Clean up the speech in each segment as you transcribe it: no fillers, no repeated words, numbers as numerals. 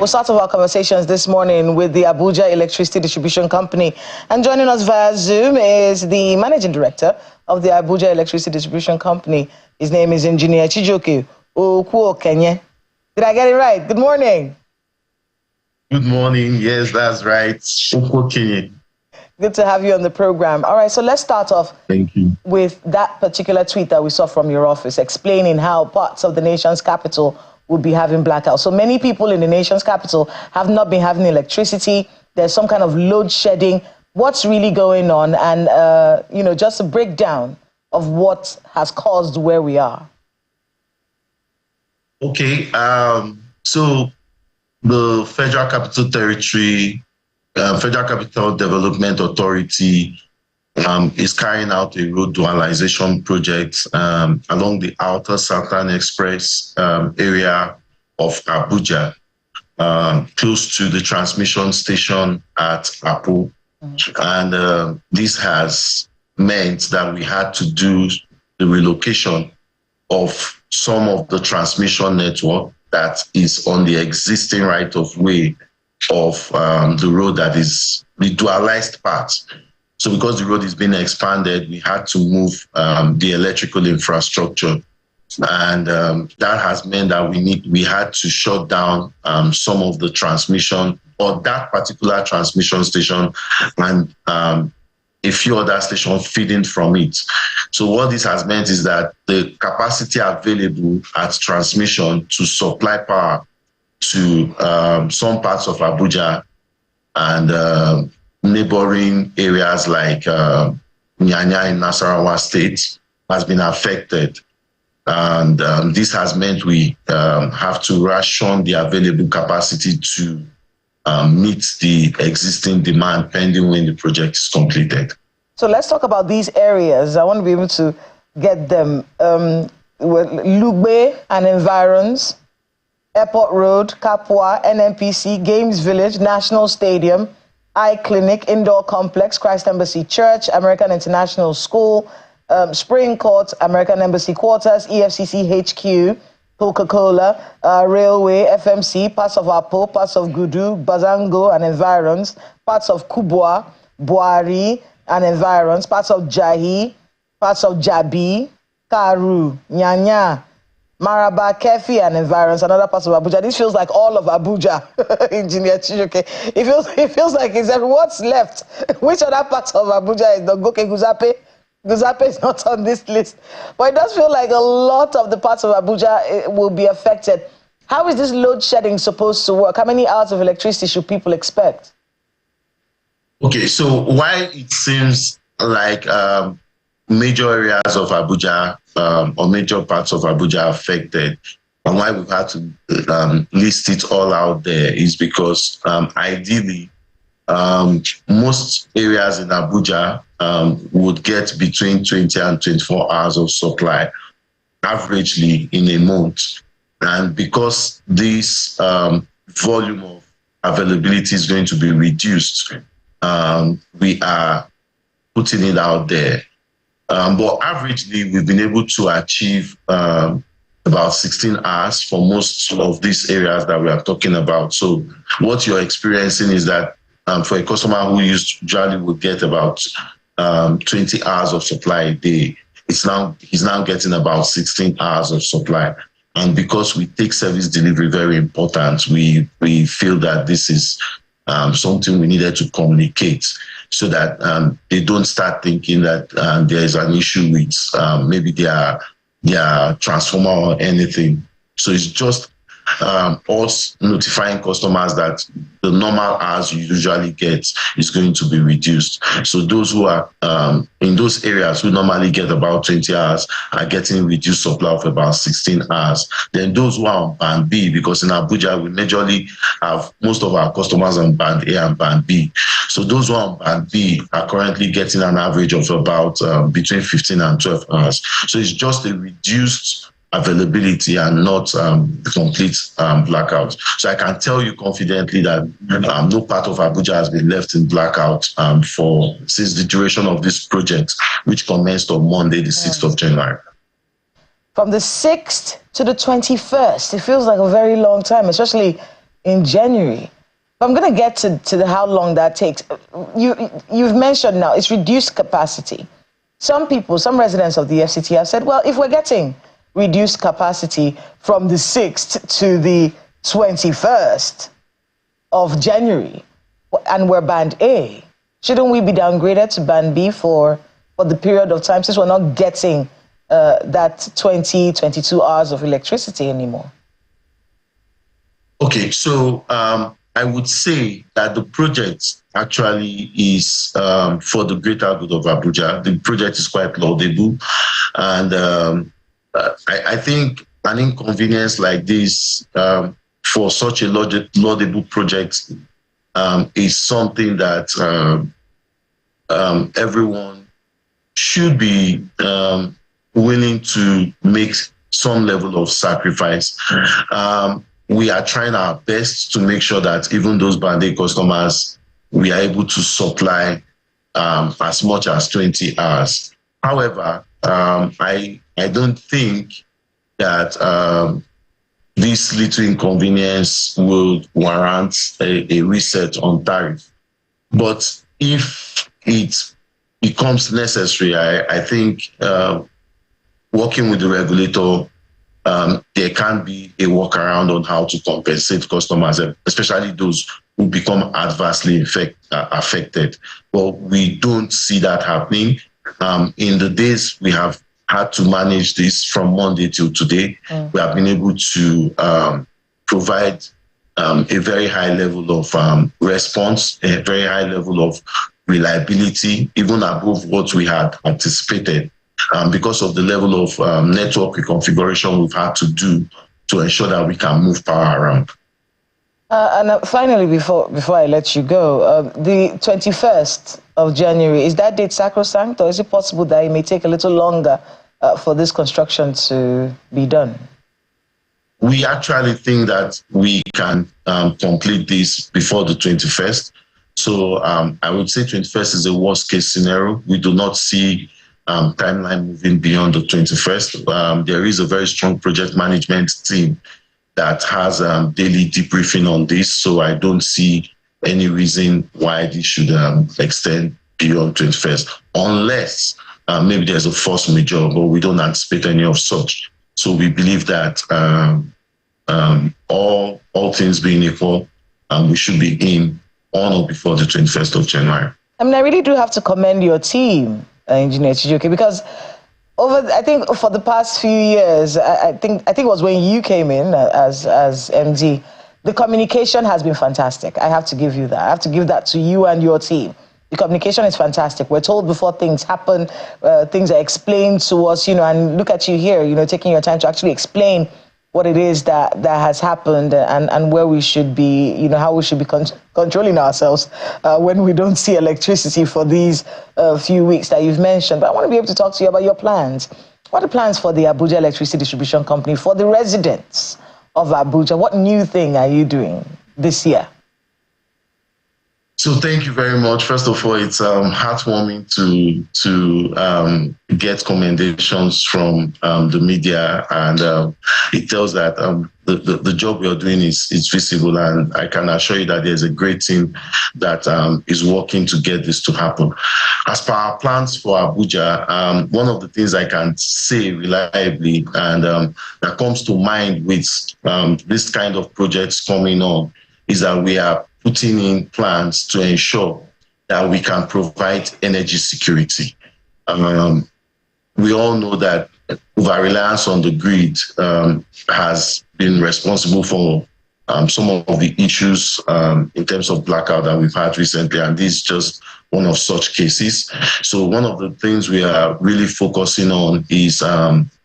We'll start off our conversations this morning with the Abuja Electricity Distribution Company. And joining us via Zoom is the Managing Director of the Abuja Electricity Distribution Company. His name is Engineer Chijoke Okuokenye. Did I get it right? Good morning. Good morning. Yes, that's right. Okuokenye. Good to have you on the program. All right, so let's start off with that particular tweet that we saw from your office explaining how parts of the nation's capital would be having blackouts. So many people in the nation's capital have not been having electricity. There's some kind of load shedding. What's really going on? And, just a breakdown of what has caused where we are. Okay. So the Federal Capital Territory, Federal Capital Development Authority is carrying out a road dualization project along the Outer Southern Express area of Abuja, close to the transmission station at Apo. And this has meant that we had to do the relocation of some of the transmission network that is on the existing right-of-way of the road that is the dualized part. So because the road is being expanded, we had to move the electrical infrastructure. And that has meant that we had to shut down some of the transmission, or that particular transmission station, and a few other stations feeding from it. So what this has meant is that the capacity available at transmission to supply power to some parts of Abuja and neighboring areas like Nyanya in Nasarawa State has been affected. And this has meant we have to ration the available capacity to meet the existing demand pending when the project is completed. So let's talk about these areas. I want to be able to get them. Lugbe and environs, Airport Road, Kapwa, NNPC, Games Village, National Stadium, Eye Clinic, Indoor Complex, Christ Embassy Church, American International School, Spring Court, American Embassy Quarters, EFCC HQ, Coca-Cola, Railway, FMC, parts of Apo, parts of Gudu, Bazango and environs, parts of Kubwa, Buari and environs, parts of Jahi, parts of Jabi, Karu, Nyanya, Maraba, Kefi and environs, and other parts of Abuja. This feels like all of Abuja, Engineer Chijoke. It feels like it's what's left. Which other parts of Abuja is the Goke Guzape? Guzape is not on this list. But it does feel like a lot of the parts of Abuja will be affected. How is this load shedding supposed to work? How many hours of electricity should people expect? Okay, so why it seems like major areas of Abuja or major parts of Abuja are affected, and why we've had to list it all out there is because ideally most areas in Abuja would get between 20 and 24 hours of supply averagely in a month. And because this volume of availability is going to be reduced, we are putting it out there. But averagely, we've been able to achieve about 16 hours for most of these areas that we are talking about. So what you're experiencing is that for a customer who usually would get about 20 hours of supply a day, he's now getting about 16 hours of supply. And because we take service delivery very important, we feel that this is something we needed to communicate so that they don't start thinking that there is an issue with maybe their transformer or anything. So it's just us notifying customers that the normal hours you usually get is going to be reduced. So those who are in those areas who normally get about 20 hours are getting reduced supply of about 16 hours. Then those who are on band B, because in Abuja we majorly have most of our customers on band A and band B. So those who are on band B are currently getting an average of about between 15 and 12 hours. So it's just a reduced availability and not complete blackout. So I can tell you confidently that no part of Abuja has been left in blackout since the duration of this project, which commenced on Monday, the 6th of January. From the 6th to the 21st, it feels like a very long time, especially in January. But I'm going to get to how long that takes. You've mentioned now it's reduced capacity. Some people, some residents of the FCT have said, well, if we're getting reduced capacity from the 6th to the 21st of January, and we're band A, shouldn't we be downgraded to band B for the period of time, since we're not getting that 22 hours of electricity anymore? Okay, so I would say that the project actually is for the greater good of Abuja. The project is quite laudable, and I think an inconvenience like this for such a laudable project is something that everyone should be willing to make some level of sacrifice. We are trying our best to make sure that even those band A customers, we are able to supply as much as 20 hours. However, I don't think that this little inconvenience will warrant a reset on tariff. But if it becomes necessary, I think working with the regulator, there can be a workaround on how to compensate customers, especially those who become adversely affected. But we don't see that happening. In the days we have had to manage this from Monday till today, we have been able to provide a very high level of response, a very high level of reliability, even above what we had anticipated. Because of the level of network reconfiguration we've had to do to ensure that we can move power around. And finally, before I let you go, the 21st of January, is that date sacrosanct, or is it possible that it may take a little longer for this construction to be done? We actually think that we can complete this before the 21st. So I would say 21st is a worst case scenario. We do not see timeline moving beyond the 21st. There is a very strong project management team that has daily debriefing on this, so I don't see any reason why this should extend beyond 21st, unless maybe there's a force majeure, but we don't anticipate any of such. So we believe that all things being equal, we should be in on or before the 21st of January. I mean, I really do have to commend your team, Engineer Chijioke, because I think for the past few years, I think it was when you came in as MD, the communication has been fantastic. I have to give you that. I have to give that to you and your team. The communication is fantastic. We're told before things happen, things are explained to us, and look at you here, taking your time to actually explain what it is that has happened and where we should be, how we should be controlling ourselves when we don't see electricity for these few weeks that you've mentioned. But I want to be able to talk to you about your plans. What are the plans for the Abuja Electricity Distribution Company, for the residents of Abuja? What new thing are you doing this year? So thank you very much. First of all, it's heartwarming to get commendations from the media, and it tells that the job we are doing is visible, and I can assure you that there's a great team that is working to get this to happen. As per our plans for Abuja, one of the things I can say reliably and that comes to mind with this kind of projects coming on is that we are putting in plans to ensure that we can provide energy security. We all know that over-reliance on the grid has been responsible for some of the issues in terms of blackout that we've had recently, and this is just one of such cases. So one of the things we are really focusing on is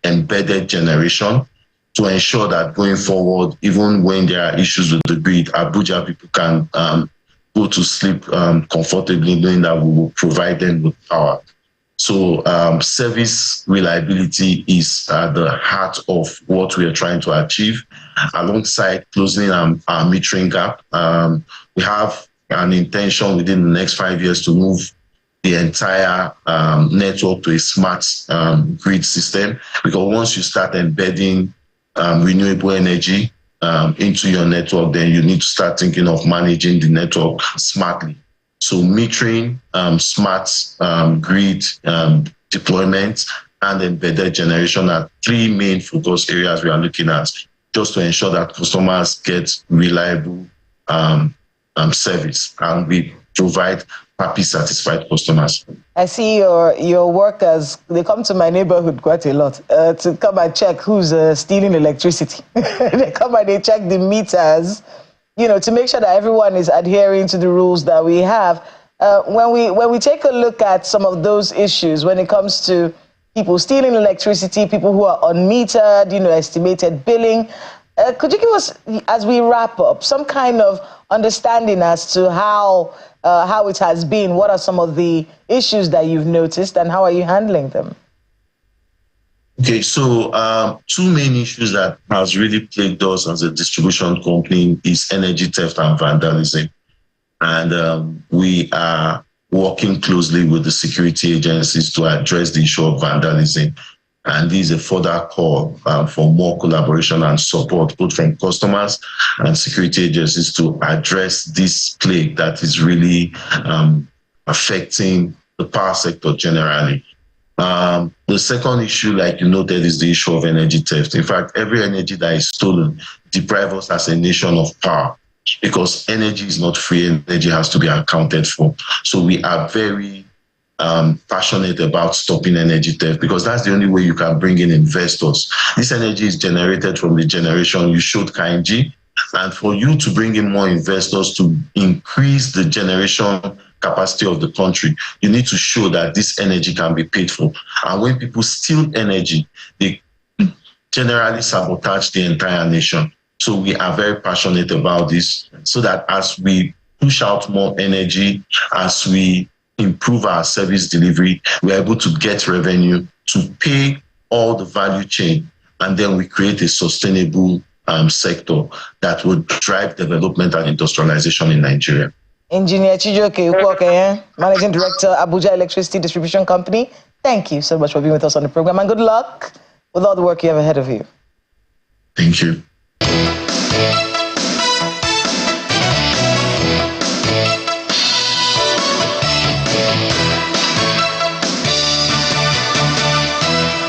embedded generation, to ensure that going forward, even when there are issues with the grid, Abuja people can go to sleep comfortably, knowing that we will provide them with power. So service reliability is at the heart of what we are trying to achieve, alongside closing our metering gap. We have an intention within the next 5 years to move the entire network to a smart grid system, because once you start embedding renewable energy, into your network, then you need to start thinking of managing the network smartly. So metering, smart grid deployment, and embedded generation are three main focus areas we are looking at, just to ensure that customers get reliable service, and we provide happy, satisfied customers. I see your workers, they come to my neighborhood quite a lot to come and check who's stealing electricity. They come and they check the meters, to make sure that everyone is adhering to the rules that we have. When we take a look at some of those issues, when it comes to people stealing electricity, people who are unmetered, estimated billing, could you give us, as we wrap up, some kind of understanding as to how it has been? What are some of the issues that you've noticed, and how are you handling them? Okay, so two main issues that has really plagued us as a distribution company is energy theft and vandalism. And we are working closely with the security agencies to address the issue of vandalism. And this is a further call for more collaboration and support, both from customers and security agencies, to address this plague that is really affecting the power sector generally. The second issue, like you noted, is the issue of energy theft. In fact, every energy that is stolen deprives us as a nation of power, because energy is not free, energy has to be accounted for. So we are very passionate about stopping energy theft, because that's the only way you can bring in investors. This energy is generated from the generation you showed Kainji, and for you to bring in more investors to increase the generation capacity of the country, you need to show that this energy can be paid for. And when people steal energy, they generally sabotage the entire nation. So we are very passionate about this, so that as we push out more energy, as we improve our service delivery, we're able to get revenue to pay all the value chain, and then we create a sustainable sector that would drive development and industrialization in Nigeria. Engineer Chijoke Ukwoke, Managing Director, Abuja Electricity Distribution Company, thank you so much for being with us on the program, and good luck with all the work you have ahead of you. Thank you.